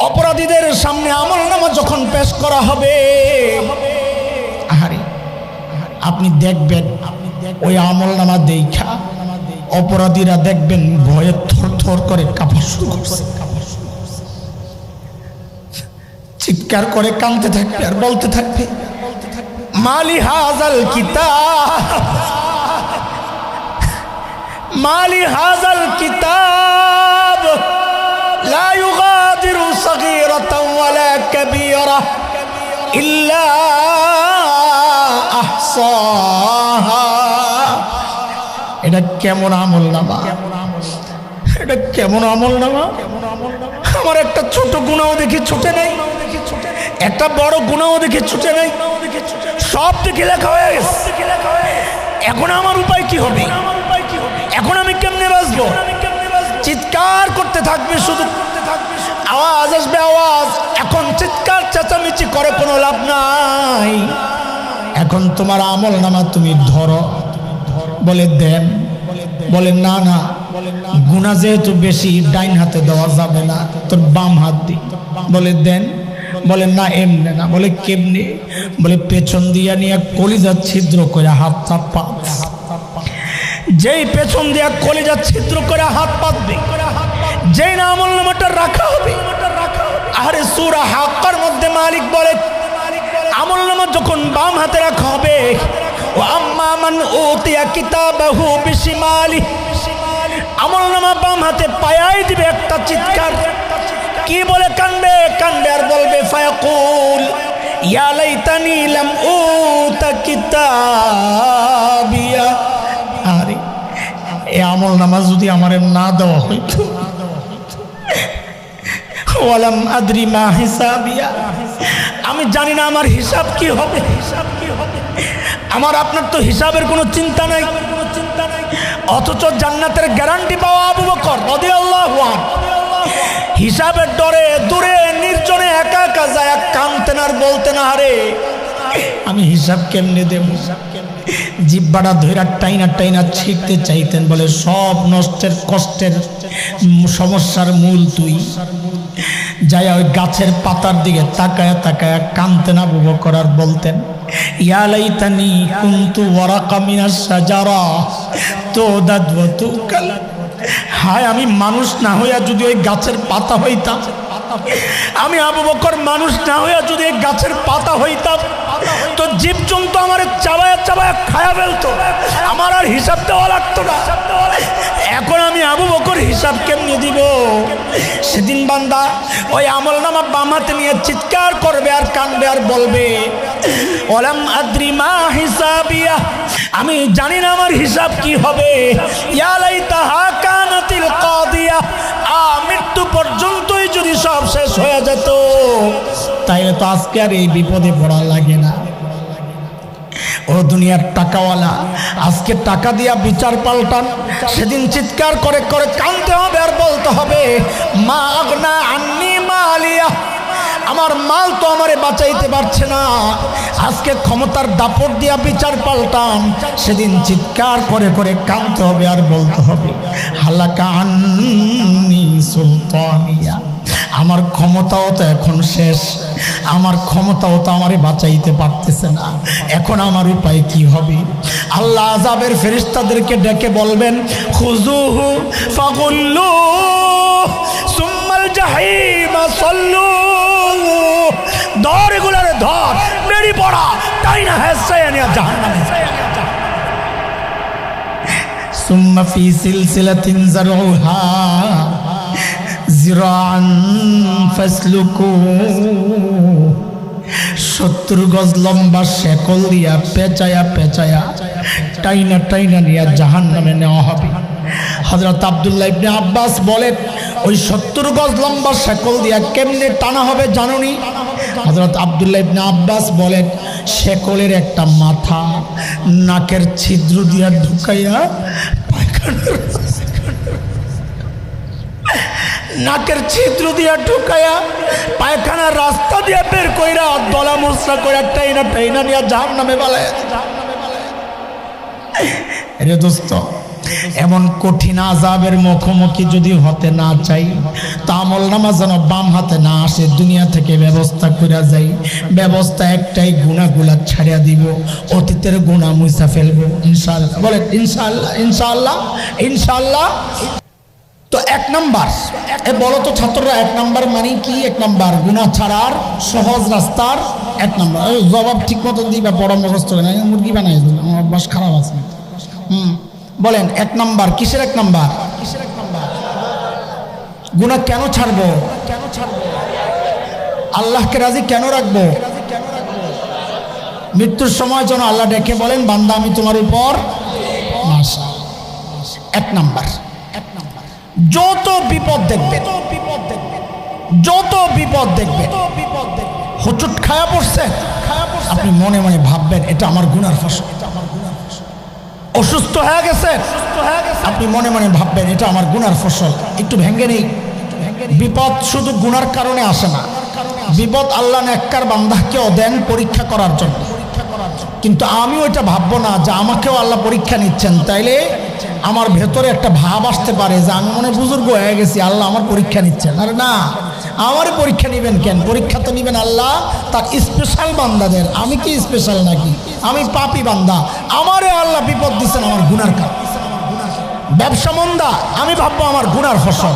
অপরাধীদের সামনে আমলনামা যখন পেশ করা হবে, আহারে আপনি দেখবেন ওই আমলনামা দেখা অপরাধীরা দেখবেন ভয়ে থরথর করে কাঁপা শুরু করছে, চিৎকার করে কাঁদতে থাকবে আর বলতে থাকবে, মালি হাজাল কিতাব, মালি হাজাল কিতাব লা ইউগাদিরু সগীরাতান ওয়ালা কাবীরা ইল্লা আহসাহা। এটা কেমন আমলনামা, এটা কেমন আমলনামা? আমার একটা ছোট গুনাহ দেখি ছুটে নাই, একটা বড় গুনাহ দেখি ছুটে নাই, সব দেখে লেখা হয়ে গেছে। এখন আমার উপায় কি হবে? এখন আমি কেমনে বাঁচবো? চিৎকার করতে থাকবে, শুধু আওয়াজ আসবে আওয়াজ। এখন চিৎকার চেঁচামেচি করে কোনো লাভ নাই। এখন তোমার আমলনামা তুমি ধরো, বলে দেন, বলে না না গুনাহ যেহেতু বেশি ডাইন হাতে দেওয়া যাবে না, তোর বাম হাত দি। বলে দেন, বলে না এমনি না। বলে কেমনি? বলে পেছন দিয়া নিয়ে কলিজা ছিদ্র করে হাত চাপা। যেই পেছন দিয়া কলিজা ছিদ্র করে হাত পাতবে, যেই না আমলনামাটা রাখা হবে। আরে সূরা হাক্কার মধ্যে মালিক বলে আমলনামা যখন বাম হাতে রাখা হবে, ও আম্মা মান উতিয়া কিতাবাহু বিশিমালি, আমলনামা বাম হাতে পায়াই দিবে একটা চিৎকার। কি বলে কানবে? কানবে আর বলবে ফায়াকুল ইয়া লাইতানি লাম উতা কিতাবিয়া। আরে এই আমলনামা যদি আমারে না দেওয়া হইতো, ওয়ালাম আদরি মা হিসাবিয়া, আমি জানি না আমার হিসাব কি হবে। আমার আপনার তো হিসাবের কোনো চিন্তা নাই, অথচ জান্নাতের গ্যারান্টি পাওয়া আবু বকর রাদিয়াল্লাহু আনহু হিসাবের ডরে দূরে নির্জনে একা একা যায় কাঁদতেন আর বলতেন, আরে আমি হিসাব কেমনে দেব? জিহ্বাটা ধইরা টাইনা টাইনা ছিঁড়তে চাইতেন। বলে সব নষ্টের কষ্টের সমস্যার মূল তুই। যাই ওই গাছের পাতার দিকে তাকায়া তাকায়া কাঁদতেন আবু বকর আর বলতেন, ইয়া লাইতানি কুনতু ওয়ারাকা মিনাশ শাজারা তুদাদ ওয়া তুকাল। হায় আমি মানুষ না হইয়া যদি ওই গাছের পাতা হইতাম, আমি আবু বকর মানুষ না হইয়া যদি এই গাছের পাতা হইতাম, তো জীবজন্তু আমার চাবায়া চাবায়া খায়া ফেলতো, আমার আর হিসাব দেওয়া লাগতো না। এখন আমি আবু বকর হিসাব কেমনি দিব? সেদিন বান্দা ওই আমলনামা বাম হাতে নিয়ে চিৎকার করবে আর কানবে আর বলবে, ওয়ালাম আদরি মা হিসাবিয়া, আমি জানি না আমার হিসাব কি হবে। ইয়া লাইতাহা কানাতিল কাদিয়া, মৃত্যু পর্যন্তই যদি সব শেষ হয়ে যেত, তাইলে তো আজকে আর এই বিপদে পড়া লাগে না। ও দুনিয়ার টাকাওয়ালা, আজকে টাকা দিয়া বিচার পাল্টান। সেদিন চিৎকার করে করে কাঁদতে হবে আর বলতে হবে, মা আগনা আন্নি মালিয়া, আমার মাল তো আমারে বাঁচাইতে পারছে না। আজকে ক্ষমতার দাপট দিয়া বিচার পাল্টান। সেদিন চিৎকার করে করে কাঁদতে হবে আর বলতে হবে, হালাকা আন্নি সুলতানিয়া, আমার ক্ষমতাও তো এখন শেষ, আমার ক্ষমতাও তো আমারে বাঁচাইতে পারতেছে না, এখন আমার উপায় কি হবে? আল্লাহ আযাবের ফেরেশতাদেরকে ডেকে বলবেন, খুযুহু ফাগুল্লু সুম্মাল জাহিমা সাল্লু, ধর এগুলারে ধর, মেরি পড়া তাই না হেসায়া নিয়া জাহান্নামে। সুম্মা ফি সিলসিলাতিন যারউহা জিরাআন ফাসলুকু, 70 গজ লম্বা শেকল দিয়া পেঁচায়া পেঁচায়া টাইনা টাইনা নিয়ে জাহান্নামে নেওয়া হবে। হযরত আব্দুল্লাহ ইবনে আব্বাস বলেন, ওই 70 গজ লম্বা শেকল দিয়া কেমনে টানা হবে জানুনি? হযরত আব্দুল্লাহ ইবনে আব্বাস বলেন, শেকলের একটা মাথা নাকের ছিদ্র দিয়া ঢুকাইয়া নাকের ছিদ্র দিয়া ঢুকাইয়া পায়খানার রাস্তা দিয়া বের কইরা দলা মুসরা করে টাইনা টাইনা নিয়ে জাহান্নামে বালায়। রে দোস্ত, এমন কঠিন আযাবের মুখোমুখি যদি হতে না চাই, তা আমল নামা যেন বাম হাতে না আসে, দুনিয়া থেকে ব্যবস্থা করে যাই। ব্যবস্থা একটাই, গুনাহগুলা ছাড়িয়ে দিব, অতীতের গুনাহ মুছা ফেলবো ইনশাআল্লাহ। বলেন ইনশাআল্লাহ, ইনশাআল্লাহ, ইনশাআল্লাহ। তো এক নাম্বার, বলো তো ছাত্ররা, এক নাম্বার মানে কি? এক নাম্বার গুনাহ ছাড়ার সহজ রাস্তার এক নাম্বার। জবাব ঠিক মতো দিবা, বড় মুখস্থ হয় না, মুরগি বানাই দিল, আমার অভ্যাস খারাপ আছে। বলেন এক নাম্বার, কিসের এক নাম্বার? গুনাহ কেন ছাড়বো? আল্লাহকে রাজি কেন রাখবো? মৃত্যুর সময় যেন আল্লাহ ডেকে বলেন, বান্দা আমি তোমার উপর মাশা। এক নাম্বার। যত বিপদ দেখবে, যত বিপদ দেখবে, হুচুট খায়া পড়ছে, আপনি মনে মনে ভাববেন এটা আমার গুনার ফসল। অসুস্থ হয়ে গেছে, আপনি মনে মনে ভাববেন এটা আমার গুনার ফসল। একটু ভেঙে নেই, বিপদ শুধু গুনার কারণে আসে না। বিপদ আল্লাহ নেককার বান্দাকেও দেন পরীক্ষা করার জন্য। কিন্তু আমি ওইটা ভাববো না যে আমাকেও আল্লাহ পরীক্ষা নিচ্ছেন, তাইলে আমার ভেতরে একটা ভাব আসতে পারে যে আমি মনে বুজুর্গ হয়ে গেছি, আল্লাহ আমার পরীক্ষা নিচ্ছেন। আরে না, আমারই পরীক্ষা নেবেন কেন? পরীক্ষা তো নেবেন আল্লাহ তার স্পেশাল বান্দাদের। আমি কি স্পেশাল নাকি? আমি পাপী বান্দা, আমারে আল্লাহ বিপদ দিচ্ছেন আমার গুনার কারণে। ব্যবসা মন্দা, আমি ভাববো আমার গুনার ফসল।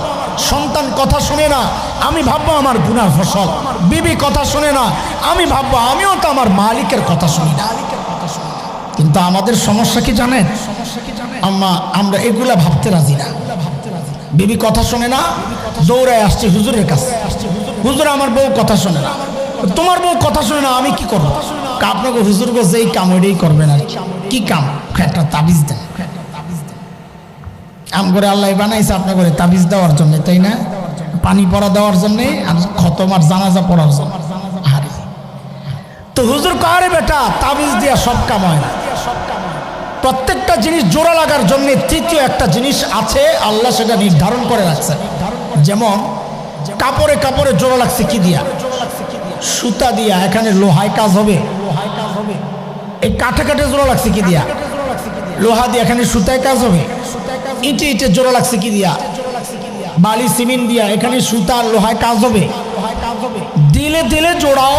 সন্তান কথা শুনে না, আমি ভাববো আমার গুনার ফসল। বিবি কথা শুনে না, আমি ভাববো আমিও তো আমার মালিকের কথা শুনি না। কিন্তু আমাদের সমস্যা কি জানেন? আমরা এগুলা ভাবতে রাজি না। বিবি কথা শোনে না, দৌড়ায় আসছে হুজুরের কাছে, হুজুর আমার বউ কথা শোনে না। তোমার বউ কথা শোনে না, আমি কি করবো? আপনাকে হুজুর গো যেই কাম ওইটাই করবেন। আর কি কাম? একটা তাবিজ দেন। আম করে আল্লাহ বানাইছে আপনার করে তাবিজ দেওয়ার জন্য, তাই না? পানি পড়া দেওয়ার জন্য আর খতম আর জানাজা পড়ার জন্য। আরে তো হুজুর কারে বেটা তাবিজ দিয়া সব কাম হয় না। প্রত্যেকটা জিনিস জোড়া লাগার জন্য তৃতীয় একটা জিনিস আছে, আল্লাহ সেটা নির্ধারণ করে রাখছেন। যেমন কাপড়ে কাপড়ে জোড়া লাগছে কি দিয়া? সুতা দিয়া। এখানে লোহায় কাজ হবে। এই কাঠে কাঠে জোড়া লাগছে কি দিয়া? লোহা দিয়ে। এখানে সুতায় কাজ হবে। ইটে ইটে জোড়া লাগছে কি দিয়া? বালি সিমেন্ট দিয়া। এখানে সুতা লোহায় কাজ হবে। দিলে দিলে জোড়াও,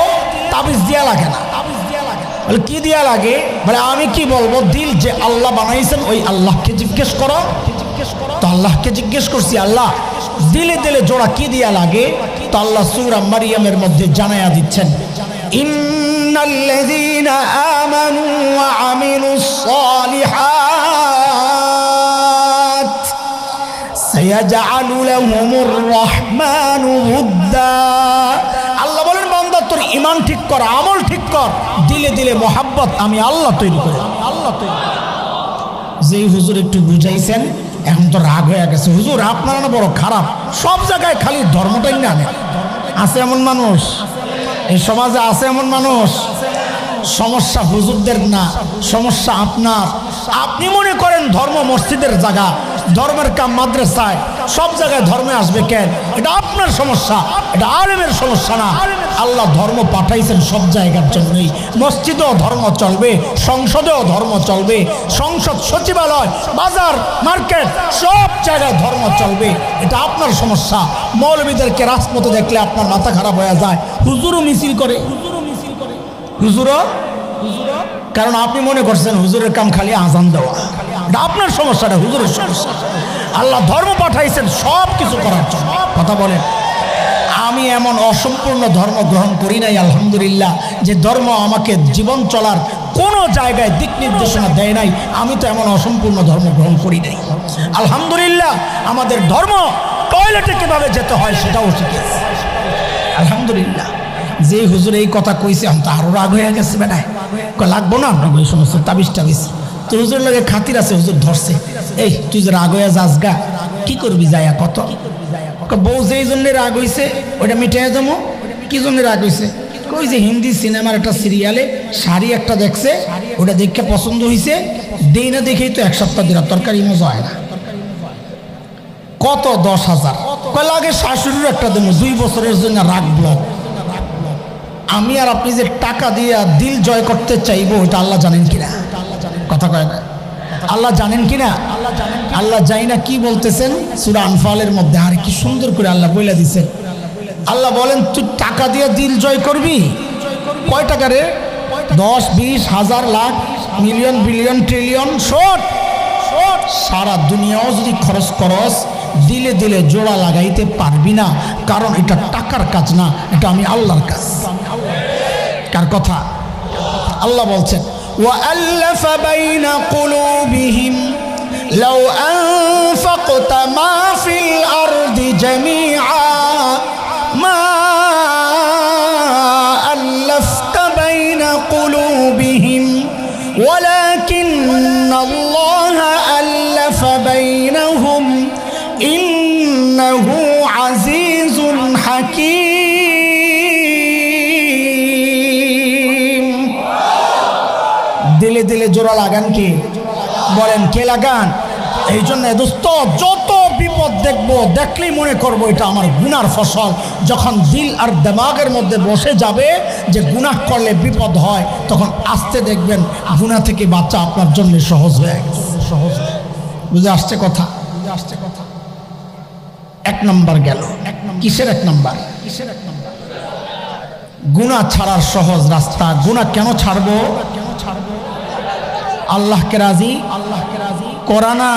তাবিজ দিয়া লাগে না। বলে কি দিয়া লাগে? বলে আমি কি বলবো? দিল যে আল্লাহ বানাইছেন ওই আল্লাহকে জিজ্ঞেস করো। তো আল্লাহকে জিজ্ঞেস করছি, আল্লাহ দিলে দিলে জোড়া কি দিয়া লাগে? তো আল্লাহ সূরা মারিয়ামের মধ্যে জানায়া দিচ্ছেন, ইন্নাল্লাযীনা আমানু ওয়া আমিলুস সালিহাত সায়াজআলু লাহুমুর রাহমানু উদ্দা। আল্লাহ বলেন, বান্দা তোর ঈমান ঠিক কর, আমল ঠিক কর, দিলে দিলে মোহাব্বত আমি আল্লাহ তৈরি করে। যেই হুজুর একটু বুঝাইছেন, এখন তো রাগ হয়ে গেছে। হুজুর আপনারা না বড় খারাপ, সব জায়গায় খালি ধর্মটাই না আনে। আছে এমন মানুষ এই সমাজে, আছে এমন মানুষ। সমস্যা হুজুরদের না, সমস্যা আপনার। আপনি মনে করেন ধর্ম মসজিদের জায়গা, ধর্মের কাম মাদ্রাসায়, সব জায়গায় ধর্মে আসবে কেন? এটা আপনার সমস্যা, এটা আলেমের সমস্যা না। আল্লাহ ধর্ম পাঠাইছেন সব জায়গার জন্যই। মসজিদেও ধর্ম চলবে, সংসদেও ধর্ম চলবে, সংসদ সচিবালয়, বাজার, মার্কেট, সব জায়গায় ধর্ম চলবে। এটা আপনার সমস্যা। মৌলবীদেরকে রাজপথে দেখলে আপনার মাথা খারাপ হয়ে যায়। হুজুরও মিছিল করে, হুজুরও, কারণ আপনি মনে করছেন হুজুরের কাম খালি আজান দেওয়া। এটা আপনার সমস্যাটা, হুজুরের সমস্যা। আল্লাহ ধর্ম পাঠাইছেন সব কিছু করার জন্য। কথা বলেন, আমি এমন অসম্পূর্ণ ধর্ম গ্রহণ করি নাই আলহামদুলিল্লাহ, যে ধর্ম আমাকে জীবন চলার কোনো জায়গায় দিক নির্দেশনা দেয় নাই। আমি তো এমন অসম্পূর্ণ ধর্ম গ্রহণ করি নাই আলহামদুলিল্লাহ। আমাদের ধর্ম টয়লেটে কিভাবে যেতে হয় সেটাও শিখেছে আলহামদুলিল্লাহ। যে হুজুর এই কথা কইছে, আমি তো আরো রাগ হয়ে গেছে। বেটায় লাগবো না আপনার ওই সমস্ত তাবিজ টাবিজ। তো হুজুর লাগে খাতির আছে, হুজুর ধরছে, এই তুই যে রাগ হয়ে যাস গা, কি করবি যাইয়া? কত বউ যেই জন্য রাগ হইছে ওইটা মিটাইয়া যাবো। কি জন্য রাগ হইছে? ওই যে হিন্দি সিনেমার একটা সিরিয়ালে শাড়ি একটা দেখছে, ওটা দেখে পছন্দ হয়েছে, দেই না দেখেই তো এক সপ্তাহ দিলাম, তরকারি মজা হয় না। কত 10,000 কয় লাগে, শাশুড়ির একটা দেবো 2 বছরের জন্য রাগ ব্লক। আমি আর আপনি যে টাকা দিয়ে দিল জয় করতে চাইবো, ওইটা আল্লাহ জানেন কিনা? কথা কয় না। আল্লাহ জানেন কি না? আল্লাহ জানি না কি বলতেছেন সূরা আনফালের মধ্যে। আর কি সুন্দর করে আল্লাহ বলে দিচ্ছেন। আল্লাহ বলেন তুই টাকা দিয়ে দিল জয় করবি? কয় টাকা রে? 10, 20, হাজার, লাখ, মিলিয়ন, বিলিয়ন, ট্রিলিয়ন, শোট সারা দুনিয়াও যদি খরচ করস, দিলে দিলে জোড়া লাগাইতে পারবি না। কারণ এটা টাকার কাজ না, এটা আমি আল্লাহর কাজ। কার কথা? আল্লাহ বলছেন وَأَلَّفَ بَيْنَ قُلُوبِهِمْ لَوْ أَنفَقْتَ مَا فِي الْأَرْضِ جَمِيعًا مَا أَلَّفْتَ بَيْنَ قُلُوبِهِمْ وَلَكِنَّ اللَّهَ أَلَّفَ بَيْنَهُمْ إِنَّهُ عَزِيزٌ حَكِيمٌ। দিলে দিলে জোড়া লাগান কি? বলেন কে লাগান? এই জন্য দোস্ত যত বিপদ দেখবো, দেখলেই মনে করবো এটা আমার গুনার ফসল। যখন দিল আর দিমাগের মধ্যে বসে যাবে যে গুনাহ করলে বিপদ হয়, তখন আস্তে দেখবেন গুনাহ থেকে বাঁচা আপনার জন্য সহজ হয়ে গেছে। সহজ বুঝে আসছে কথা? বুঝে আসছে কথা? এক নাম্বার গেল। কিসের এক নাম্বার? কিসের এক নাম্বার? গুনাহ ছাড়ার সহজ রাস্তা। গুনাহ কেন ছাড়বো? আল্লাহকে রাজি কোরআনা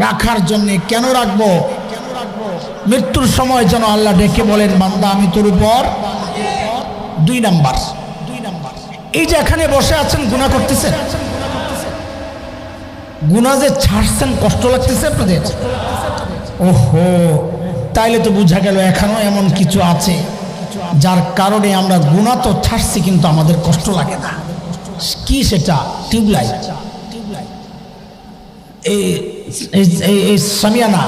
রাখার জন্য। কেন রাখবো? মৃত্যুর সময় যেন আল্লাহ ডেকে বলেন বান্দা আমি তোর উপর। 2 নাম্বার, এই যে এখানে বসে আছেন গুনাহ করতেছেন, গুনাহ যে ছাড়ছেন কষ্ট লাগতেছে আপনাদের? ওহো, তাইলে তো বোঝা গেল এখনো এমন কিছু আছে যার কারণে আমরা গুনাহ তো ছাড়ছি কিন্তু আমাদের কষ্ট লাগে না। কি সেটা? টিউবলাইট, এই সামিয়ানা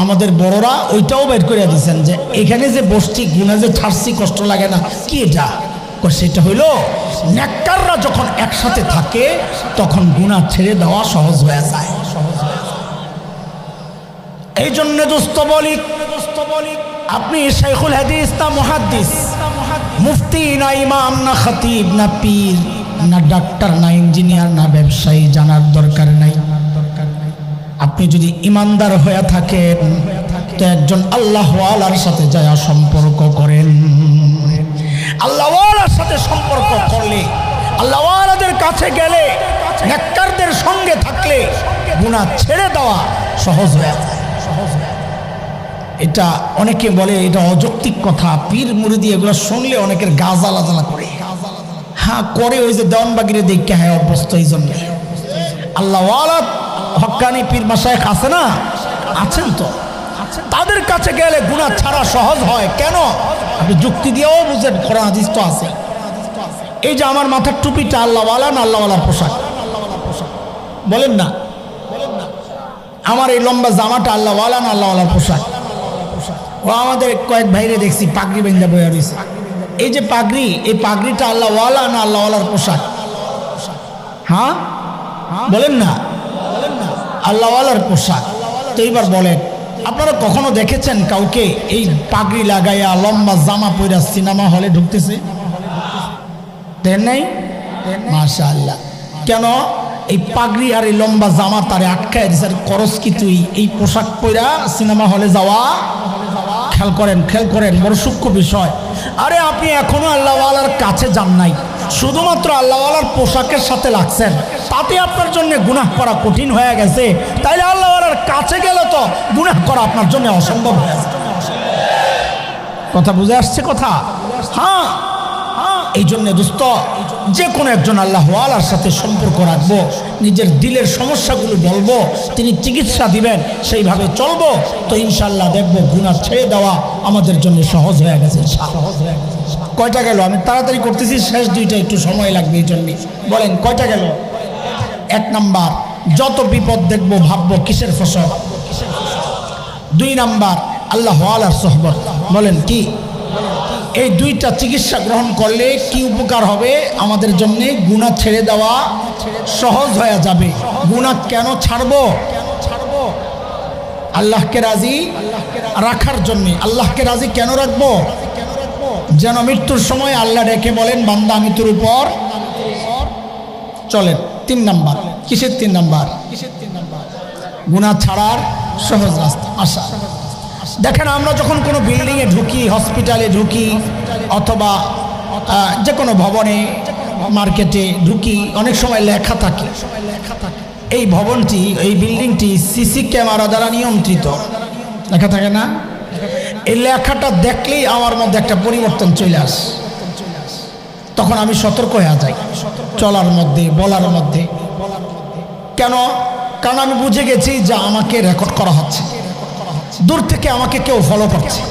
আমাদের বড়রা ওইটাও বের করে দিয়েছেন যে এখানে যে বসছি গুনাহ যে ছাড়ছি কষ্ট লাগে না। কি এটা? সেটা হইল নেককাররা যখন একসাথে থাকে তখন গুনাহ ছেড়ে দেওয়া সহজ হয়ে যায়। এই জন্য দোস্ত বলি, আপনি শাইখুল হাদিস না মুহাদ্দিস, মুফতি না ইমাম না খতিব না পীর না ডাক্তার না ইঞ্জিনিয়ার না ব্যবসায়ী জানার দরকার নাই। আপনি যদি ইমানদার হয়ে থাকেন তো একজন আল্লাহওয়ালার সাথে যায় সম্পর্ক করেন। আল্লাহওয়ালার সাথে সম্পর্ক করলে, আল্লাহওয়ালাদের কাছে গেলে, নেককারদের সঙ্গে থাকলে গুনাহ ছেড়ে দেওয়া সহজ হয়ে যায়। এটা অনেকে বলে এটা অযৌক্তিক কথা, পীর মুরিদি এগুলো শুনলে অনেকের গা জ্বালা জ্বালা করে। হ্যাঁ করে, ওই যে দেওয়ানবাগিরে দেখে হ্যাঁ অভ্যস্ত। এই জন্য আল্লাহওয়ালা হক্কানি পীর মাশায়েখ আছে না? আছেন তো, তাদের কাছে গেলে গুনাহ ছাড়া সহজ হয়। কেন? আপনি যুক্তি দিয়েও বুঝেন, কোরআন হাদিস তো আছে। এই যে আমার মাথার টুপিটা আল্লাহওয়ালা না আল্লাহওয়ালার পোশাক? বলেন না। আমার এই লম্বা জামাটা আল্লাহওয়ালা না আল্লাহওয়ালার পোশাক? ও আমাদের কয়েক ভাইরে দেখছি পাগড়ি বেঁধে বইয়া রয়েছে। এই যে পাগড়ি, এই পাগড়িটা আল্লাহওয়ালা না আল্লাহওয়ালার পোশাক? হ্যাঁ বলেন না। আল্লাহওয়ালার পোশাক। তো এইবার বলেন, আপনারা কখনো দেখেছেন কাউকে এই পাগড়ি লাগাইয়া লম্বা জামা পইরা সিনেমা হলে ঢুকতেছে? দেন নাই? মাশাআল্লাহ। কেন? এই পাগড়ি আর এই লম্বা জামা তারে আটকায় দিছে। করস কি তুই এই পোশাক পইরা সিনেমা হলে যাওয়া? খেয়াল করেন, খেয়াল করেন, বড় সূক্ষ্ম বিষয়। আরে আপনি এখনো আল্লাহওয়ালার কাছে যান নাই, শুধুমাত্র আল্লাহওয়ালার পোশাকের সাথে লাগছেন, তাতে আপনার জন্য গুনাহ করা কঠিন হয়ে গেছে। তাইলে আল্লাহওয়ালার কাছে গেলে তো গুনাহ করা আপনার জন্য অসম্ভব হয়ে যাবে। কথা বুঝে আসছে কথা? হ্যাঁ, এই জন্য দোস্ত যে কোনো একজন আল্লাহওয়ালার সাথে সম্পর্ক রাখবো, নিজের দিলের সমস্যাগুলো বলবো, তিনি চিকিৎসা দিবেন, সেইভাবে চলবো, তো ইনশাল্লাহ দেখবো গুনাহ ছেড়ে দেওয়া আমাদের জন্য সহজ হয়ে গেছে। সহজ হয়ে গেছে। কয়টা গেল? আমি তাড়াতাড়ি করতেছি, শেষ দুইটা একটু সময় লাগবে এই জন্যে। বলেন কয়টা গেল? 1 নাম্বার, যত বিপদ দেখবো ভাববো কিসের ফসল। 2 নাম্বার, আল্লাহওয়ালার সোহবত। বলেন কি? এই 2টা চিকিৎসা গ্রহণ করলে কি উপকার হবে আমাদের জন্য? গুনাহ ছেড়ে দেওয়া সহজ হয়ে যাবে। গুনাহ কেন ছাড়বো? আল্লাহকে রাজি রাখার জন্য। আল্লাহকে রাজি কেন রাখবো? যেন মৃত্যুর সময় আল্লাহ ডেকে বলেন বান্দা আমি তোর উপর। চলেন 3 নাম্বার। কিসের 3 নাম্বার? গুনাহ ছাড়ার সহজ রাস্তা আশা। দেখেন আমরা যখন কোনো বিল্ডিংয়ে ঢুকি, হসপিটালে ঢুকি, অথবা যে কোনো ভবনে, মার্কেটে ঢুকি, অনেক সময় লেখা থাকে এই ভবনটি, এই বিল্ডিংটি সিসি ক্যামেরা দ্বারা নিয়ন্ত্রিত, লেখা থাকে না? এই লেখাটা দেখলেই আমার মধ্যে একটা পরিবর্তন চলে আসে। তখন আমি সতর্ক হয়ে যাই চলার মধ্যে, বলার মধ্যে। কেন? কারণ আমি বুঝে গেছি যে আমাকে রেকর্ড করা হচ্ছে, দূর থেকে আমাকে কেউ ফলো করছে,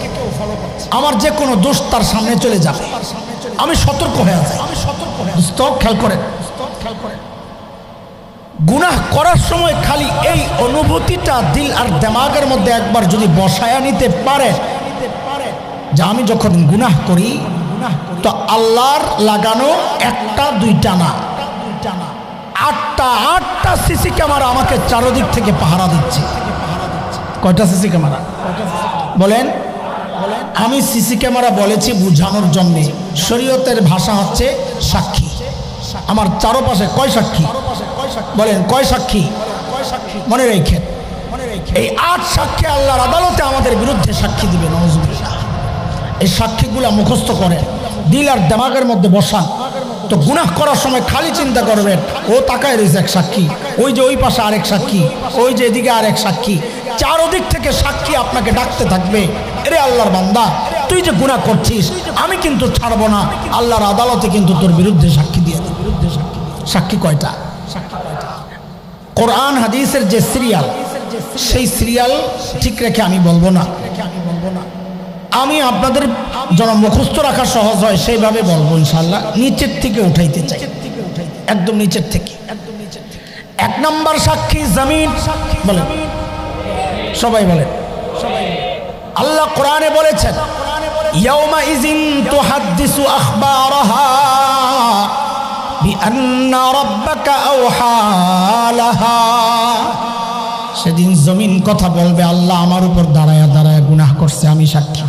আমার যে কোনো দোষ তার সামনে চলে যাবে। আমি সতর্ক হয়ে যাই। খেয়াল করে, গুনাহ করার সময় খালি এই অনুভূতিটা দিল আর দিমাগের মধ্যে একবার যদি বসায়া নিতে পারে যে আমি যখন গুনাহ করি তো আল্লাহর লাগানো 1টা 2টা না, 8টা সিসি ক্যামেরা আমাকে চারদিক থেকে পাহারা দিচ্ছে। কয়টা সিসি ক্যামেরা বলেন? আমি সিসি ক্যামেরা বলেছি বুঝানোর জন্য। শরীয়তের ভাষা হচ্ছে সাক্ষী। আমার চারপাশে কয় সাক্ষী বলেন? কয় সাক্ষী? মনে রেখেন, এই 8 সাক্ষী আল্লাহর আদালতে আমাদের বিরুদ্ধে সাক্ষী দিবে। নাউজুবিল্লাহ। এই সাক্ষীগুলা মুখস্থ করে দিল আর দিমাগের মধ্যে বসান। তো গুনাহ করার সময় খালি চিন্তা করবেন, ও তাকায় রয়েছে এক সাক্ষী, ওই যে ওই পাশে আরেক সাক্ষী, ওই যে এদিকে আরেক সাক্ষী, চারদিক থেকে সাক্ষী আপনাকে ডাকতে থাকবে, এরে আল্লাহর বান্দা তুই যে গুনাহ করছিস আমি কিন্তু ছাড়বো না, আল্লাহর আদালতে কিন্তু তোর বিরুদ্ধে সাক্ষী দিয়ে দেব। সাক্ষী কয়টা? কোরআন হাদিসের যে সিরিয়াল, সেই সিরিয়াল ঠিক রেখে আমি বলবো না, আমি আপনাদের যেন মুখস্থ রাখা সহজ হয় সেইভাবে বলবো ইনশাআল্লাহ। নিচের থেকে উঠাইতে চাই, একদম নিচের থেকে। 1 নাম্বার সাক্ষী জমিন। বলেন সবাই, বলেন। আল্লাহ কোরআনে বলেছেন ইয়াউমা ইযিন তুহাদ্দিসু আখবারাহা বিআন্না রাব্বাকা আওহা লাহা। সেদিন জমিন কথা বলবে, আল্লাহ আমার উপর দাঁড়ায়া দাঁড়ায়া গুনাহ করছে, আমি সাক্ষী।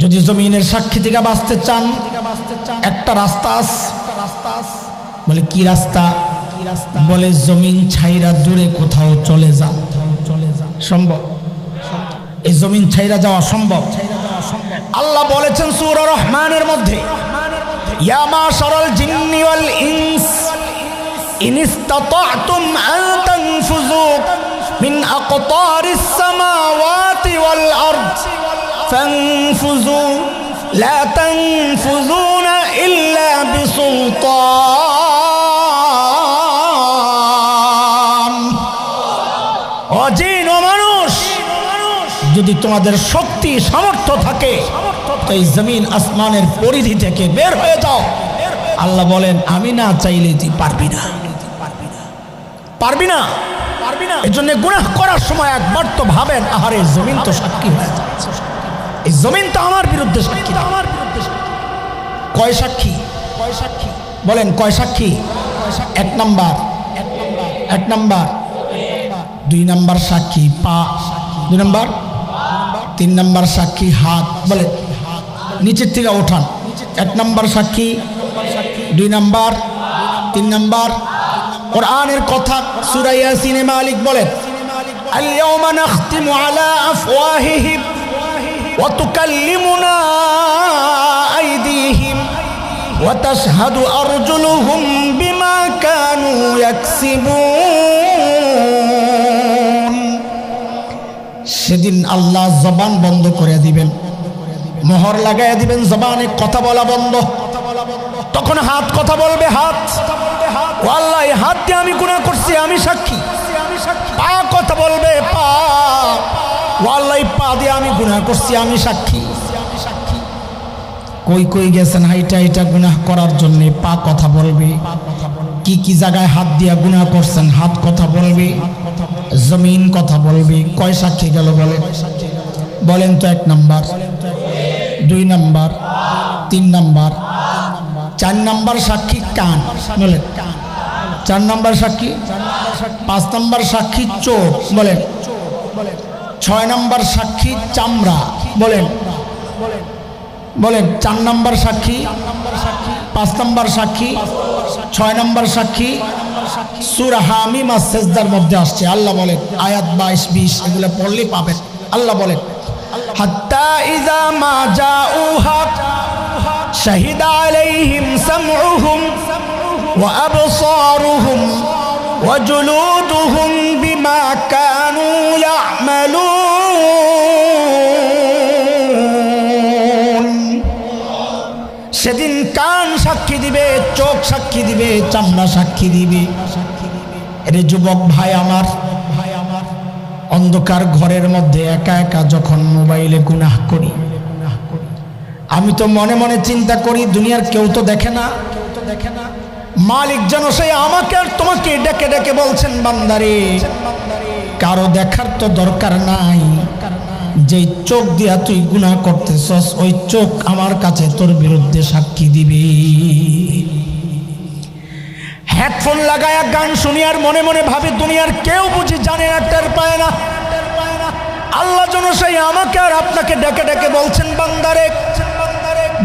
যদি জমিনের সাক্ষী থেকে বাঁচতে চান, একটা রাস্তা আছে। বলে কি রাস্তা? বলে জমিন ছাইরা দূরে কোথাও চলে যান। সম্ভব? এই জমিন ছাইরা যাওয়া সম্ভব? আল্লাহ বলেছেন সূরা রহমানের মধ্যে, ইয়া মাশারাল জিন্নি ওয়াল ইনস ইন ইসতাতা'তুম আন তানফুযু মিন আকতারিস সামাওয়াতি ওয়াল আরদ ফানফুযু লা তানফুযুনা ইল্লা বিসুলতান। ও জিন ও মানুষ, যদি তোমাদের শক্তি সামর্থ্য থাকে তো এই জমিন আসমানের পরিধি থেকে বের হয়ে যাও। আল্লাহ বলেন আমি না চাইলে তুই পারবি না, পারবি না। এই জন্য গুনাহ করার সময় একবার তো ভাবেন, আহারে জমিন তো সাক্ষী হয়ে যাচ্ছে, এই জমিন তো আমার বিরুদ্ধে সাক্ষী। কয় সাক্ষী? বলেন কয় সাক্ষী? 1 নাম্বার, 2 নাম্বার সাক্ষী পা, 2 নাম্বার, 3 নাম্বার সাক্ষী হাত। বলে নিচের থেকে ওঠান। 1 নাম্বার সাক্ষী, 2 নাম্বার, 3 নাম্বার। কোরআনের কথা সূরা ইয়াসিনে মালিক বলেন, আল ইয়াওমা নাখতিমু আলা আফওয়াহিহিম ওয়া তুকাল্লিমুনা আইদিহিম ওয়া তাশহাদু আরজুলুহুম বিমা কানু ইয়াকসিবুন। সেদিন আল্লাহ জবান বন্ধ করে দিবেন, মোহর লাগাইয়া দিবেন, জবানে কথা বলা বন্ধ। তখন হাত কথা বলবে, হাত, ও আল্লাহ এই হাত দিয়ে আমি গুনাহ করছি, আমি সাক্ষী। পা কথা বলবে, পা, ও আল্লাহ এই পা দিয়ে আমি গুনাহ করছি, আমি সাক্ষী। কই কই গেছেন হাইটা হাইটা গুনাহ করার জন্য, পা কথা বলবে। কি কি জায়গায় হাত দিয়া গুনাহ করছেন, হাত কথা বলবে, জমিন কথা বলবে। কয় সাক্ষী গেল বলেন? বলেন তো 1 নাম্বার, 2 নাম্বার, 3 নাম্বার, 4 নাম্বার সাক্ষী কান। বলেন 4 নাম্বার সাক্ষী। 5 নাম্বার সাক্ষী চোখ। বলেন 6 নাম্বার সাক্ষী চামড়া। বলেন 4 নাম্বার সাক্ষী, 5 নাম্বার সাক্ষী 6 নম্বর সাক্ষী সূরা হামিম আস-সাজদার মধ্যে আসছে। আল্লাহ বলেন, আয়াত 22-20 এগুলো পড়লে পাবেন। আল্লাহ বলেন, হাত্তা ইযা মা জাউহা শাহিদা আলাইহিম সামউহুম ওয়া আবসারুহুম ওয়া জুলুদুহুম বিমা কানু ইয়া'মালুন। সেদিন কান সাক্ষী দিবে, চোখ সাক্ষী দিবে, চামড়া সাক্ষী দিবে। এরে যুবক ভাই আমার, অন্ধকার ঘরের মধ্যে একা একা যখন মোবাইলে গুনাহ করি, আমি তো মনে মনে চিন্তা করি দুনিয়ার কেউ তো দেখে না, মালিক যেন সেই আমাকে আর তোমাকে ডেকে ডেকে বলছেন, বান্দারে কারো দেখার তো দরকার নাই, যে চোখ দিয়া তুই গুনাহ করতেছস ওই চোখ আমার কাছে তোর বিরুদ্ধে সাক্ষী দিবে। হেডফোন লাগায়া গান শুনি আর মনে মনে ভাবি দুনিয়ার কেউ বুঝি জানে না, টের পায় না। আল্লাহ যেন সেই আমাকে আর আপনাকে ডেকে ডেকে বলছেন, বান্দারে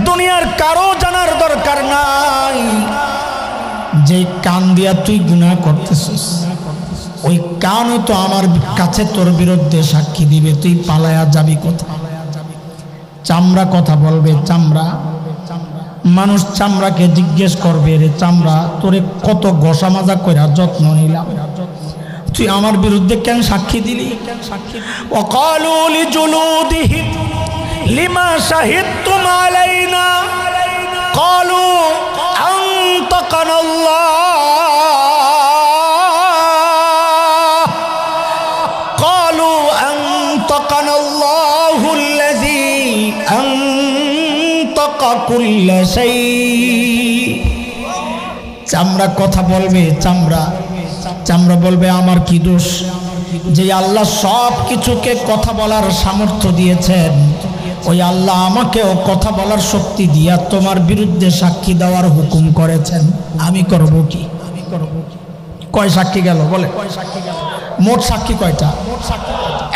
দুনিয়ার কারো জানার দরকার নাই, যে কান দিয়া তুই গুনাহ করতেছস ওই কানও তো আমার কাছে তোর বিরুদ্ধে সাক্ষী দিবে। তুই পালায়া যাবি কোথায়? চামড়া কথা বলবে, চামড়া মানুষ চামড়াকে জিজ্ঞেস করবে, রে চামড়া তোরে কত ঘষা মাজা কইরা যত্ন নিলাম, তুই আমার বিরুদ্ধে কেন সাক্ষী দিলি? ওয়াকালু লিজুলুদিহিম লিমা শাহিদতুম আলাইনা ক্বালু আনতাকানাল্লাহ ক্বালু আনতাকানাল্লাহুল্লাযী আনতাকা কুল্লা শাই। চামড়া কথা বলবে, চামড়া বলবে আমার কি দোষ যে আল্লাহ সব কিছুকে কথা বলার সামর্থ্য দিয়েছেন, ওই আল্লাহ আমাকেও কথা বলার শক্তি দিয়া তোমার বিরুদ্ধে সাক্ষী দেওয়ার হুকুম করেছেন, আমি করব কি? কয় সাক্ষী গেল বলে? মোট সাক্ষী কয়টা?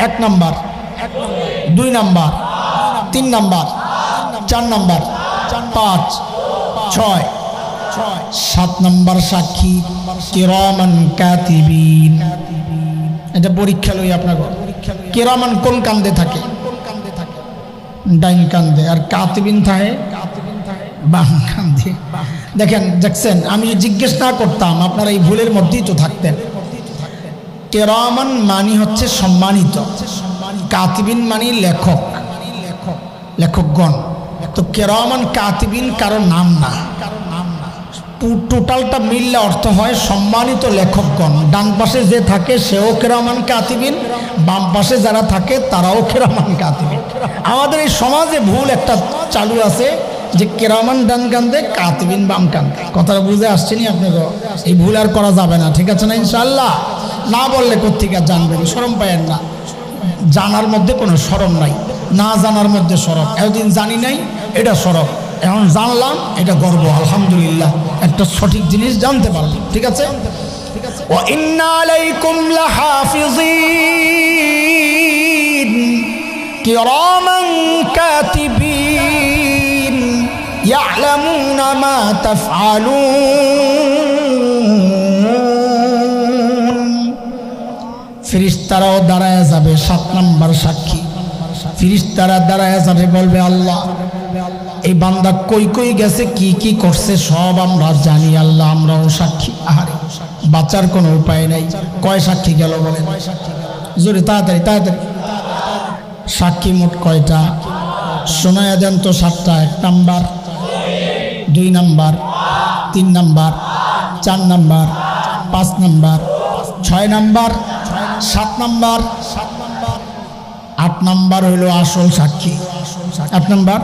1 number, 2 number, 3 number, 4 number, 5, 6, 7 number সাক্ষী কিরামান কাতিবিন। এটা পরীক্ষা লই আপনার। কিরামান কোন কান্দে থাকে? ডাইন কান্দে। আর কাতিবিন থাকে বাম কান্দে। দেখছেন, আমি জিজ্ঞেস না করতাম আপনারা এই ভুলের মধ্যেই তো থাকতেন। কিরামান মানি হচ্ছে সম্মানিত, কাতিবিন মানি লেখক, লেখকগণ। তো কিরামান কাতিবিন কারো নাম না, টোটালটা মিললে অর্থ হয় সম্মানিত লেখকগণ। ডান পাশে যে থাকে সেও কিরামান কাতিবিন, বাম পাশে যারা থাকে তারাও কিরামান কাতিবিন। আমাদের এই সমাজে ভুল একটা চালু আছে যে কিরামান ডান কান্দে, কাতিবিন বাম কান্দে। কথাটা বুঝে আসছেনি আপনাকে? এই ভুল আর করা যাবে না, ঠিক আছে না? ইনশাআল্লাহ। না বললে কোত্থেকে জানবেন? শরম পায়েন না, জানার মধ্যে কোনো শরম নাই, না জানার মধ্যে শরম। এতদিন জানি নাই, এটা শরম। এখন জানলাম, এটা গর্ব। আলহামদুলিল্লাহ, একটা সঠিক জিনিস জানতে পারলাম, ঠিক আছে? ওয়া ইন্না আলাইকুম লাহাফিজিন কিরামান কাতিবিন ইয়ালামুনা মা তাফআলুন। ফেরেশতারাও দাঁড়ায় যাবে, 7 নাম্বার সাক্ষী। ফেরেশতারা দাঁড়ায় যাবে, বলবে আল্লাহ এই বান্দা কই কই গেছে, কি কি করছে সব আমরা জানি আল্লাহ, আমরাও সাক্ষী। আরে বাঁচার কোনো উপায় নাই। কয় সাক্ষী গেল বলে? জোরে তাড়াতাড়ি তাড়াতাড়ি। সাক্ষী মোট কয়টা? শোনায়া দেন তো 7টা। 1 number, 2 number, 3 number, 4 number, 5 number, 6 number, 7 number, 8 number হইল আসল সাক্ষী। 8 নাম্বার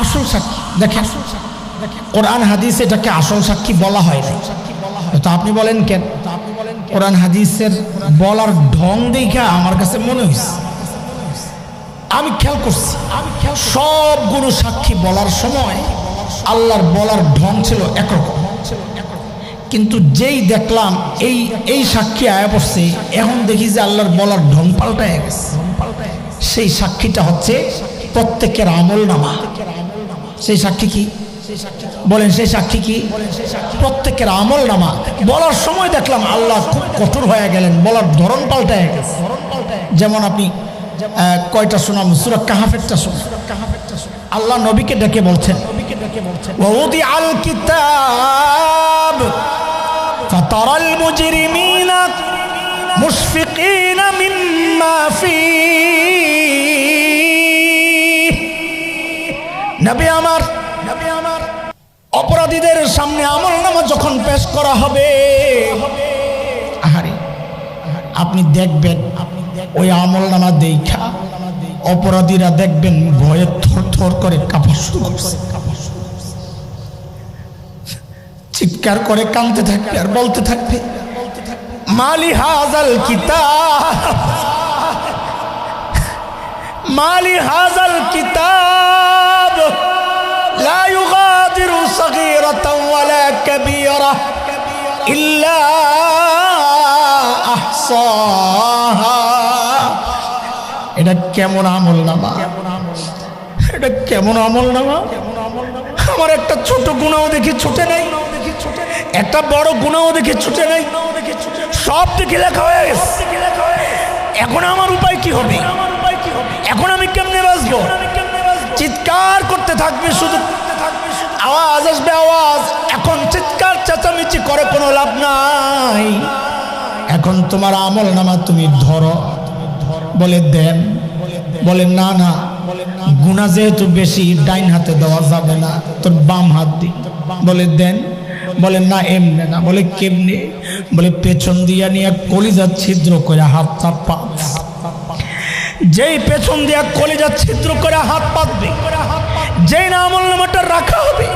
আসল সাক্ষী। দেখেন, কোরআন হাদিস এটাকে আসল সাক্ষী বলা হয় না। তো আপনি বলেন কেন? কোরআন হাদিসের বলার ঢং দেখা আমার কাছে মনে হয়েছে, আমি খেয়াল করছি, সবগুলো সাক্ষী বলার সময় আল্লাহর বলার ঢং ছিল একরকম, কিন্তু যেই দেখলাম এই সাক্ষী আয়া পড়ছে, এখন দেখি যে আল্লাহর বলার ঢং পাল্টায় গেছে। সেই সাক্ষীটা হচ্ছে প্রত্যেকের আমল নামা। সেই সাক্ষী কি? বলেন সেই সাক্ষী কি? প্রত্যেকের আমল নামা বলার সময় দেখলাম আল্লাহ খুব কঠোর হয়ে গেলেন, বলার ধরন পাল্টায় গেছে। যেমন আপনি কয়টা শোনাম, সূরা কাহাফেরটা শোনাম। আল্লাহ নবীকে ডেকে বলছেন, ওয়াউদি আল কিতাব ফাতারাল মুজরিমিনা মুশফিকিনা মিম্মা ফীহ। নবী আমার অপরাধীদের সামনে আমলনামা যখন পেশ করা হবে, আহারে আপনি দেখবেন ওই আমলনামা দেখা অপরাধীরা দেখবেন ভয়ে থরথর করে কাঁপা শুরু করছে, চিৎকার করে কাঁদতে থাকবে আর বলতে থাকবে, মালি হাযাল কিতাব, মালি হাযাল কিতাব লা ইউগাদিরু সগীরাতান ওয়ালা কাবীরা ইল্লা আহসাহা। এটা কেমন আমলনামা, এটা কেমন আমলনামা? আমার একটা ছোট গুনাহ দেখি ছুটে নাই, একটা বড় গুনাহ দেখি ছুটে নাই, সব দেখে লেখা হয়ে গেছে। এখন আমার উপায় কি হবে? এখন আমি কেমনে বাঁচবো? চিৎকার করতে থাকবে, শুধু আওয়াজ আসবে আওয়াজ। এখন চিৎকার চেঁচামেচি করে কোনো লাভ নাই। এখন তোমার আমলনামা তুমি ধরো, বলে দেন, বলে না না গুনাহ যেহেতু বেশি ডাইন হাতে দেওয়া যাবে না, তোর বাম হাত দি। বলে দেন, বলে না এমনে না। বলে কেমনে? বলে পেছন দিয়া নিয়ে কলিজা ছিদ্র করে হাত চাপা। যেই পেছন দিয়া কলিজা ছিদ্র করে হাত পাতবে, যেই না আমলনামাটা রাখা হবে।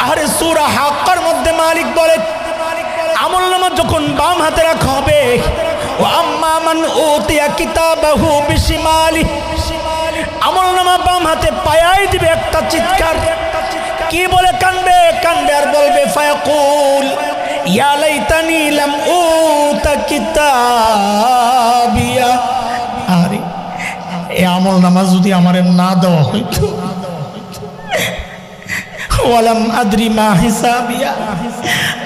আরে সূরা হাক্কার মধ্যে মালিক বলে আমলনামা যখন বাম হাতে রাখা হবে, ও আম্মা মান উতিয়া কিতাবাহু বিশিমালি, আমলনামা বাম হাতে পায়াই দিবে একটা চিৎকার। কি বলে কানবে? কানবে আর বলবে ফায়াকুল ইয়া লাইতানি লাম উতা কিতাবিয়া। আরে এই আমলনামা যদি আমারে না দেওয়া হইতো, ওয়ালাম আদরি মা হিসাবিয়া,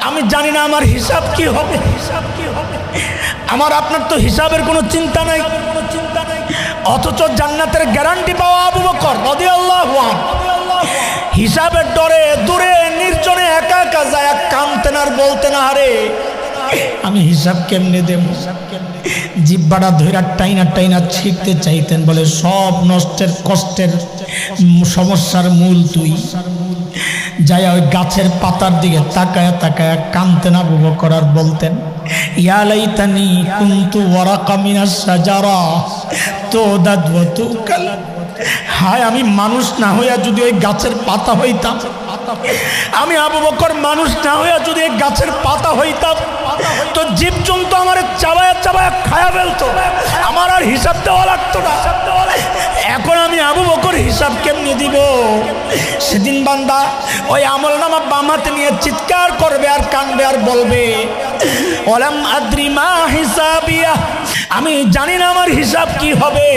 আমি জানি না আমার হিসাব কি হবে। আমার আপনার তো হিসাবের কোনো চিন্তা নাই, অথচ জান্নাতের গ্যারান্টি পাওয়া আবু বকর রাদিয়াল্লাহু আনহু হিসাবের ডরে দূরে নির্জনে একা একা যায় কাঁদতেন আর বলতেন, আরে আমি হিসাব কেমনে দেব? জিহ্বাটা ধইরা টাইনা টাইনা ছিঁড়তে চাইতেন। বলে সব নষ্টের কষ্টের সমস্যার মূল তুই। যাই ওই গাছের পাতার দিকে তাকায়া তাকায়া কাঁদতেন আবু বকর আর বলতেন, ইয়া লাইতানি কুনতু ওয়ারাকা মিনাশ শাজারা তুদাদ ওয়া তুকাল। হায় আমি মানুষ না হইয়া যদি ওই গাছের পাতা হইতাম, আমি আবু বকর মানুষ না হইয়া যদি এই গাছের পাতা হইতাম, তো জীবজন্তু আমার চাবায়া চাবায়া খায়া ফেলতো, আমার আর হিসাব দেওয়া লাগতো না। এখন আমি আবু বকর হিসাব কেমনে দিব? সেদিন বান্দা ওই আমলনামা বাম হাতে নিয়ে চিৎকার করবে আর কানবে আর বলবে, ওয়ালাম আদরি মা হিসাবিয়া, আমি জানি না আমার হিসাব কি হবে।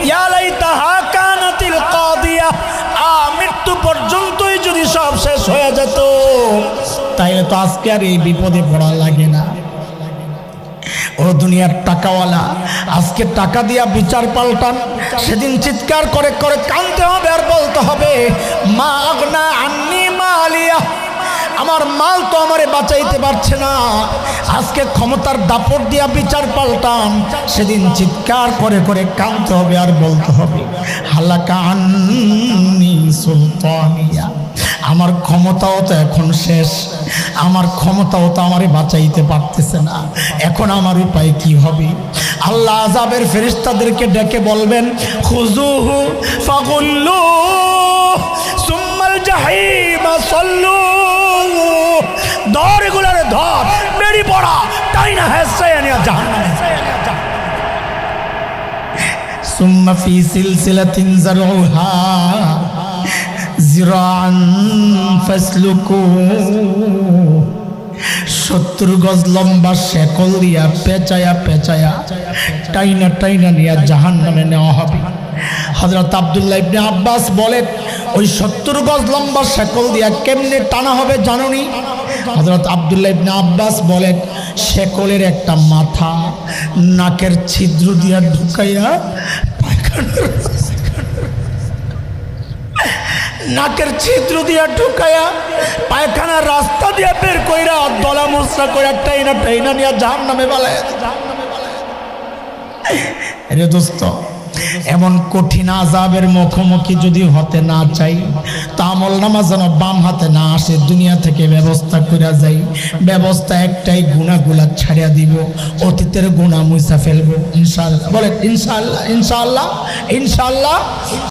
ইয়া লাইতাহা কানাতিল কাদিয়া, মৃত্যু পর্যন্তই যদি সব শেষ হয়ে যেত, তাইলে তো আজকে আর এই বিপদে পড়া লাগে না। ও দুনিয়ার টাকাওয়ালা, আজকে টাকা দিয়া বিচার পাল্টান, সেদিন চিৎকার করে করে কাঁদতে হবে আর বলতে হবে, মা আগনা আন্নি মালিয়া, আমার মাল তো আমারে বাঁচাইতে পারছে না। আজকে ক্ষমতার দাপট দিয়া বিচার পাল্টান, সেদিন চিৎকার করে করে কাঁদতে হবে আর বলতে হবে, হালাকা আন্নি সুলতানিয়া, আমার ক্ষমতাও তো এখন শেষ, আমার ক্ষমতাও তো আমারে বাঁচাইতে পারতেছে না, এখন আমার উপায় কি হবে? আল্লাহ আযাবের ফেরেশতাদেরকে ডেকে বলবেন, খুযুহু ফাগুল্লু সুম্মাল জাহিমা সাল্লু, ধর এগুলারে ধর, বেড়ি পড়া, তাই না হেসায়া নিয়া জাহান্নামে। সুম্মা ফি সিলসিলাতিন যারউহা জিরাআন ফাসলুকু, 70 গজ লম্বা শেকল দিয়া পেঁচায়া পেঁচায়া টাইনা টাইনা নিয়ে জাহান্নামে নেওয়া হবে। হযরত আব্দুল্লাহ ইবনে আব্বাস বলেন, ওই 70 গজ লম্বা শেকল দিয়া কেমনে টানা হবে জানুনি? হযরত আব্দুল্লাহ ইবনে আব্বাস বলেন, শেকলের একটা মাথা নাকের ছিদ্র দিয়া ঢুকাইয়া নাকের ছিদ্র দিয়া ঢুকাইয়া পায়খানার রাস্তা দিয়া বের কইরা দলা মোসরা কইরা টাইনা নিয়া জাহান্নামে বালায়। রে দোস্ত, এমন কঠিন আযাবের মুখোমুখি যদি হতে না চাই, তা আমল নামা যেন বাম হাতে না আসে, দুনিয়া থেকে ব্যবস্থা কইরা যাই। ব্যবস্থা একটাই, গুনাহগুলা ছাড়িয়া দিব, অতীতের গুনাহ মুছা ফেলবো ইনশাআল্লাহ। বলেন ইনশাআল্লাহ, ইনশাআল্লাহ, ইনশাআল্লাহ।